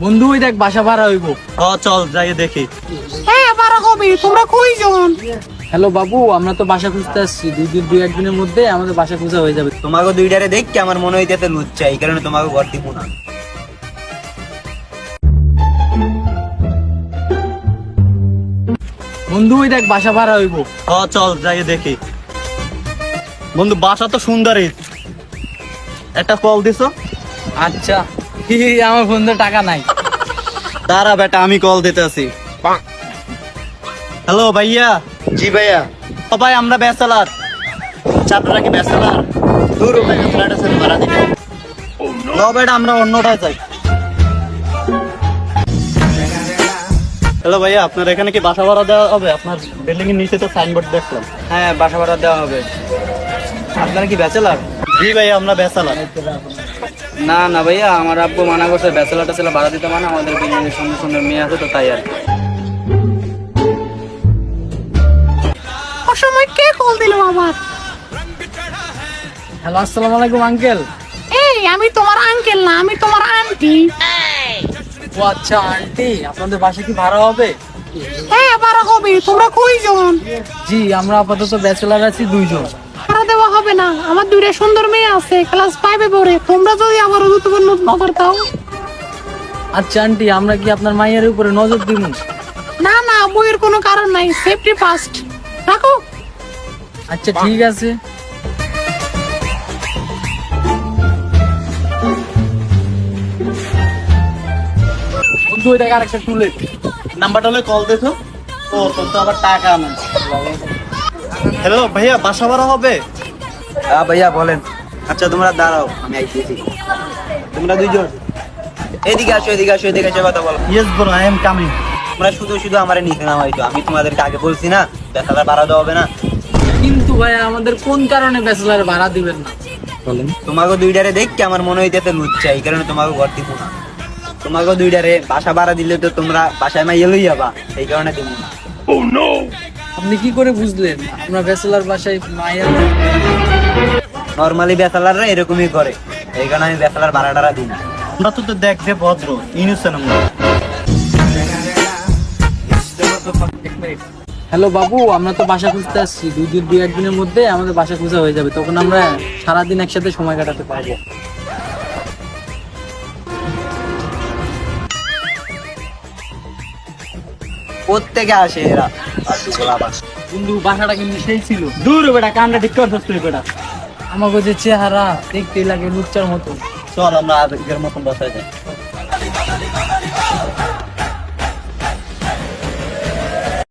বন্ধু ওই দেখ বাসা ভাড়া হইব। চল যাই দেখি। হ্যাঁ বারা কবি, তোমরা কইজন? হ্যালো বাবু, আমরা তো বাসা খুঁজতে আসছি। দুই একদিনের মধ্যে আমাদের বাসা খুঁজা হয়ে যাবে। তোমাকে দুইটারে দেখি আমার মনে হইতেছে লুচ্চা, এই কারণে তোমাকে ঘর দিব না। বন্ধু ওই দেখ বাসা ভাড়া হইব। চল যাই দেখি। বন্ধু বাসা তো সুন্দরই, একটা কল দিছো? আচ্ছা, আমার ফোনে টাকা নাই। তারা বেটা আমি কল দিতে আছি। হ্যালো ভাইয়া। জি ভাইয়া। ও ভাই আমরা ব্যাচেলার। আপনারা কি ব্যাচেলার? দূর ভাই, ফ্ল্যাট আছে ভাড়া দিতে। নো বেটা আমরা অন্যটায় যাই। হ্যালো ভাইয়া, আপনার এখানে কি বাসা ভাড়া দেওয়া হবে? আপনার বিল্ডিং এর নিচে তো সাইনবোর্ড দেখলাম। হ্যাঁ, বাসা ভাড়া দেওয়া হবে। আপনারা কি ব্যাচেলার? জি ভাইয়া আমরা ব্যাচেলার। না না ভাইয়া, আমার আব্বু মানা করছে ব্যাচেলারটা ছিল ভাড়া দিতে, মানে আমাদের বিল্ডিং এর সুন্দর সুন্দর মেয়ে আছে তো তাই আর কি। অসময় কে কল দিল আবার? হ্যালো, আসসালামু আলাইকুম আঙ্কেল। এই আমি তোমার আঙ্কেল না, আমি তোমার আন্টি। ও আচ্ছা আন্টি, আপনাদের বাসা কি ভাড়া হবে? হ্যাঁ বারা কবি, তোমরা কইজন? জি, আমরা আপাতত ব্যাচেলার আছি 2 জন। ভাড়া দেওয়া হবে না, আমার দুইটা সুন্দর মেয়ে আছে, ক্লাস 5 পড়ে। তোমরা যদি আমার গুরুত্বপূর্ণ নজর দাও। আচ্ছা আন্টি, আমরা কি আপনার মায়ের উপরে নজর দিব? না না, বইয়ের কোনো কারণ নাই, সেফটি ফার্স্ট। রাখো। আচ্ছা ঠিক আছে। বন্ধু ওই দেখ আরেকটা টুলেট। নাম্বারটা হলে কল দেখো। ও তোর তো আবার টাকা না। হ্যালো ভাইয়া, বাসা ভাড়া হবে? হ্যাঁ ভাইয়া বলেন। আচ্ছা তোমরা দাঁড়াও, আমি আইতেছি। তোমরা দুইজন এদিকে আসো, এদিকে আসো, এদিকে এসে কথা বলো। Yes bro, I am coming. তোমরা শুধু শুধু আমারে নিতে নামাইতো। আমি তোমাদেরকে আগে বলছি না ব্যাপারটা ভাড়া দেওয়া হবে না। কিন্তু ভাই আমাদের কোন কারণে ব্যাচেলার ভাড়া দিবেন না বলেন? তোমাকে দুইটারে দেখি আমার মনে হইতেছে লুচ্চা, এই কারণে তোমাকে ঘর দিব না। তোমাকে দুইটারে বাসা ভাড়া দিলে তো তোমরা বাসায় মাইয়ে লই যাবা, এই কারণে দিব না। আপনি কি করে বুঝলেন আমরা ব্যাচেলার বাসায় মায়ের? নর্মালি ব্যাচেলাররা এরকমই করে, এই কারণে আমি ব্যাচেলার ভাড়াটা দিই না। আমরা তো দেখবে ভদ্র ইনোসেন্ট আমরা। হ্যালো বাবু, আমরা তো বাসা খুঁজতে আসছি। দুই একদিনের মধ্যে আমাদের বাসা খুঁজা হয়ে যাবে, তখন আমরা সারাদিন একসাথে সময় কাটাতে পারবো। কোত্থেকে আসে এরা? বন্ধু বাসাটা কিন্তু সেই ছিল। দূর বেটা, কানটা ঠিক করছিস তুই বেটা। আমাকে যে চেহারা দেখতে লাগে লুচ্চার মতো। চল আমরা আগের মতন বসাই যাই।